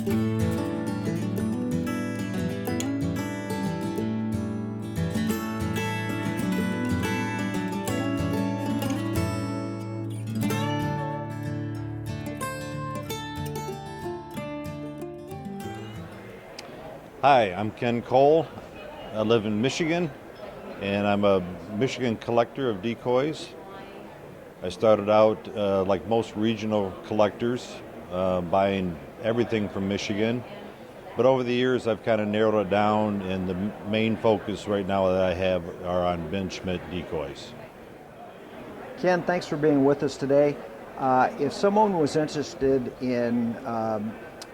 Hi, I'm Ken Cole. I live in Michigan, and I'm a Michigan collector of decoys. I started out like most regional collectors, buying everything from Michigan. But over the years, I've kind of narrowed it down, and the main focus right now that I have are on Ben Schmidt decoys. Ken, thanks for being with us today. If someone was interested in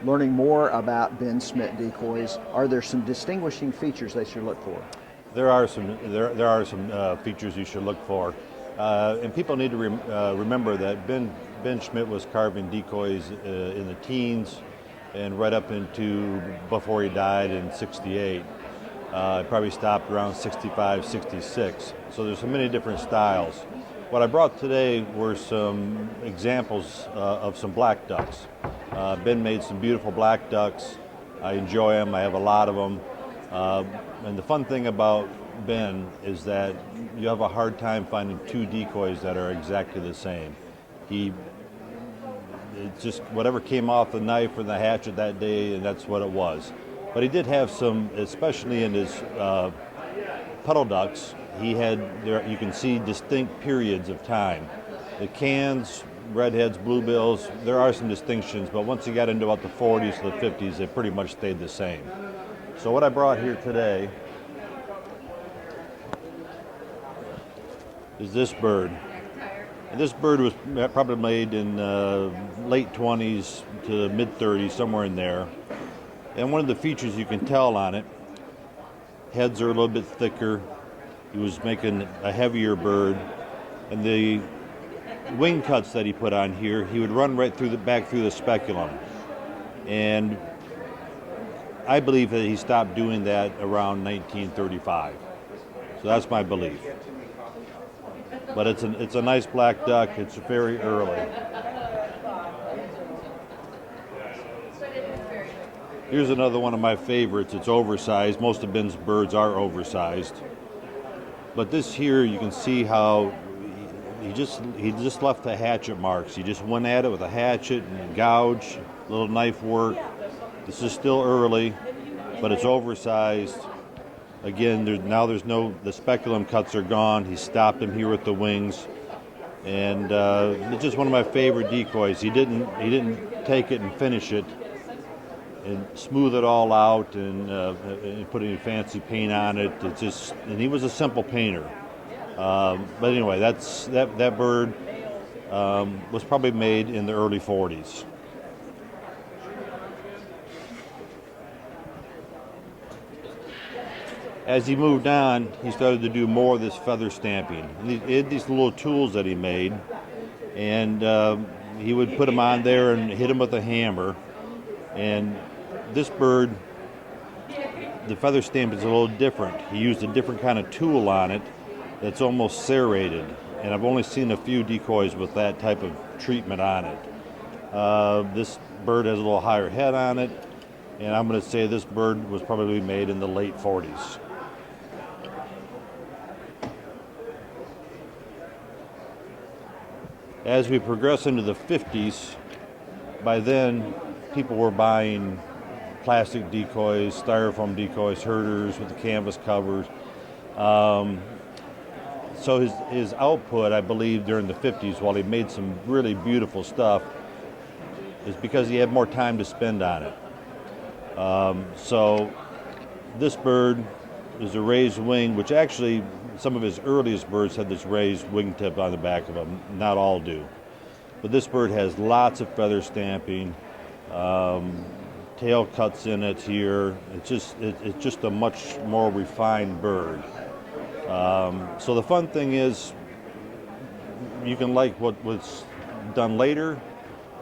learning more about Ben Schmidt decoys, are there some distinguishing features they should look for? There are some features you should look for, and people need to remember that Ben Schmidt was carving decoys in the teens and right up into before he died in '68. He probably stopped around '65, '66. So there's so many different styles. What I brought today were some examples of some black ducks. Ben made some beautiful black ducks. I enjoy them. I have a lot of them. And the fun thing about Ben is that you have a hard time finding two decoys that are exactly the same. It's just whatever came off the knife or the hatchet that day, and that's what it was. But he did have some, especially in his puddle ducks, he had, you can see distinct periods of time. The cans, redheads, bluebills, there are some distinctions, but once you got into about the 40s to the 50s, they pretty much stayed the same. So what I brought here today is this bird. And this bird was probably made in late 20s to mid 30s, somewhere in there. And one of the features you can tell on it, heads are a little bit thicker. He was making a heavier bird, and the wing cuts that he put on here, he would run right through back through the speculum. And I believe that he stopped doing that around 1935. So that's my belief. But it's a nice black duck. It's very early. Here's another one of my favorites. It's oversized. Most of Ben's birds are oversized. But this here, you can see how he just left the hatchet marks. He just went at it with a hatchet and gouge, little knife work. This is still early, but it's oversized. Again, the speculum cuts are gone. He stopped him here with the wings, and it's just one of my favorite decoys. He didn't take it and finish it and smooth it all out and put any fancy paint on it. And he was a simple painter. But anyway, that bird was probably made in the early 40s. As he moved on, he started to do more of this feather stamping. And he had these little tools that he made, and he would put them on there and hit them with a hammer. And this bird, the feather stamp is a little different. He used a different kind of tool on it that's almost serrated, and I've only seen a few decoys with that type of treatment on it. This bird has a little higher head on it, and I'm going to say this bird was probably made in the late 40s. As we progress into the 50s, by then people were buying plastic decoys, styrofoam decoys, herders with the canvas covers. So his output, I believe, during the 50s, while he made some really beautiful stuff, is because he had more time to spend on it. So this bird is a raised wing, which actually some of his earliest birds had this raised wingtip on the back of them. Not all do. But this bird has lots of feather stamping, tail cuts in it here. It's just a much more refined bird. So the fun thing is you can like what was done later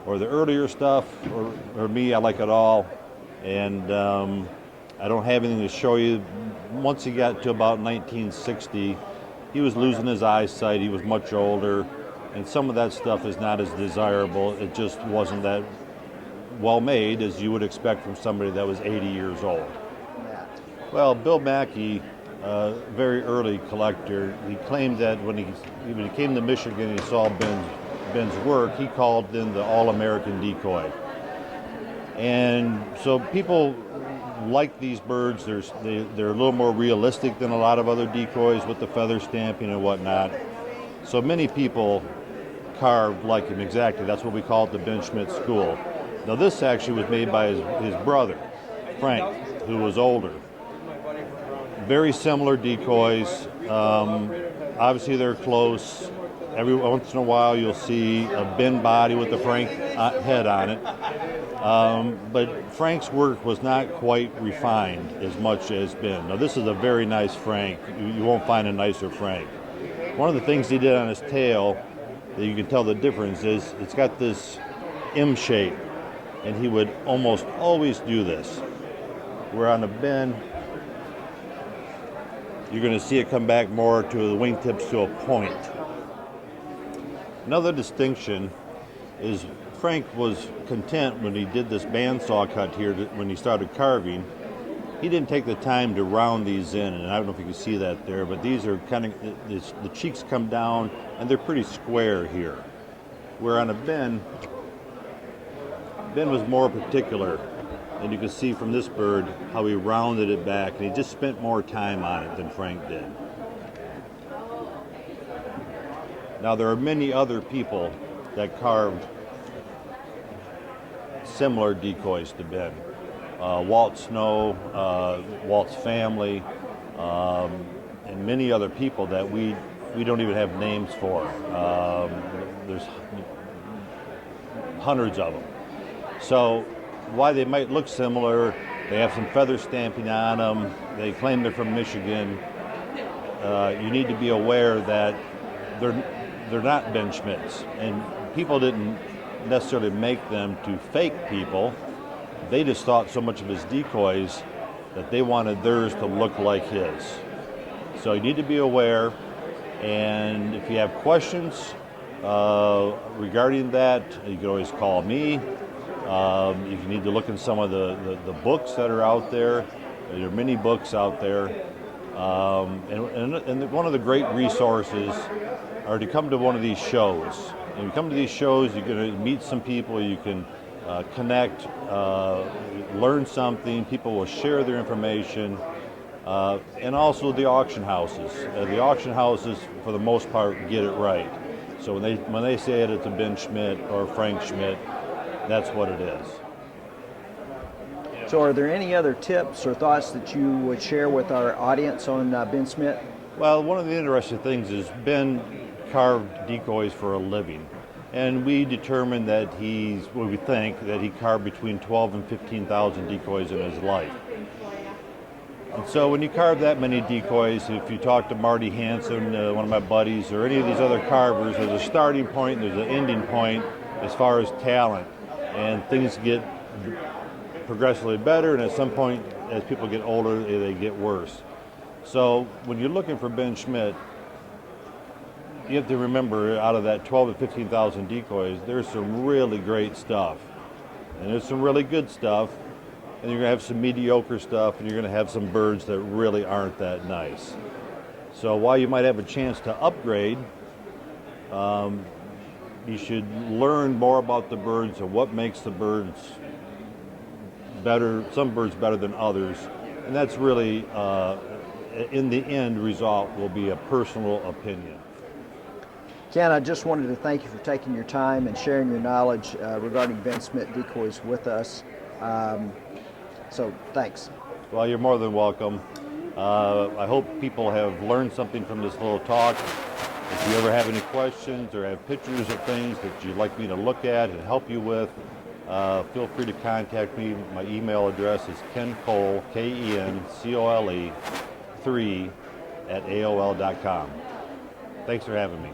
or the earlier stuff, or me, I like it all. And I don't have anything to show you. Once he got to about 1960, he was losing his eyesight. He was much older, and some of that stuff is not as desirable. It just wasn't that well made, as you would expect from somebody that was 80 years old. Yeah. Well, Bill Mackey, very early collector, he claimed that when he came to Michigan and he saw Ben's work, he called in the All-American Decoy. And so people like these birds. They're a little more realistic than a lot of other decoys with the feather stamping and whatnot. So many people carved like him exactly. That's what we call it, the Ben Schmidt school. Now this actually was made by his brother, Frank, who was older. Very similar decoys. Obviously they're close. Every once in a while you'll see a Ben body with the Frank head on it. But Frank's work was not quite refined as much as Ben. Now this is a very nice Frank. You won't find a nicer Frank. One of the things he did on his tail that you can tell the difference is it's got this M shape, and he would almost always do this. Where on a Ben, you're going to see it come back more to the wingtips to a point. Another distinction is Frank was content when he did this bandsaw cut here when he started carving. He didn't take the time to round these in, and I don't know if you can see that there, but these are kind of, the cheeks come down and they're pretty square here. Where on a Ben was more particular, and you can see from this bird how he rounded it back, and he just spent more time on it than Frank did. Now there are many other people that carved similar decoys to Ben. Walt Snow, Walt's family, and many other people that we don't even have names for. There's hundreds of them. So why they might look similar, they have some feather stamping on them, they claim they're from Michigan. You need to be aware that they're not Ben Schmidt's, and people didn't necessarily make them to fake people. They just thought so much of his decoys that they wanted theirs to look like his. So you need to be aware, and if you have questions regarding that, you can always call me. You need to look in some of the books that are out there. There are many books out there. And one of the great resources are to come to one of these shows. And you come to these shows, you're going to meet some people, you can connect, learn something, people will share their information, and also the auction houses. The auction houses, for the most part, get it right. So when they say it's a Ben Schmidt or Frank Schmidt, that's what it is. So are there any other tips or thoughts that you would share with our audience on Ben Schmidt? Well, one of the interesting things is Ben carved decoys for a living. And we determined that we think that he carved between 12 and 15,000 decoys in his life. And so when you carve that many decoys, if you talk to Marty Hansen, one of my buddies, or any of these other carvers, there's a starting point, there's an ending point as far as talent. And things get progressively better, and at some point, as people get older, they get worse. So when you're looking for Ben Schmidt, you have to remember, out of that 12 to 15,000 decoys, there's some really great stuff. And there's some really good stuff, and you're going to have some mediocre stuff, and you're going to have some birds that really aren't that nice. So while you might have a chance to upgrade, you should learn more about the birds and what makes the birds better, some birds better than others. And that's really, in the end result, will be a personal opinion. Ken, I just wanted to thank you for taking your time and sharing your knowledge regarding Ben Schmidt decoys with us. So thanks. Well, you're more than welcome. I hope people have learned something from this little talk. If you ever have any questions or have pictures of things that you'd like me to look at and help you with, feel free to contact me. My email address is kencole, KENCOLE 3 @AOL.com. Thanks for having me.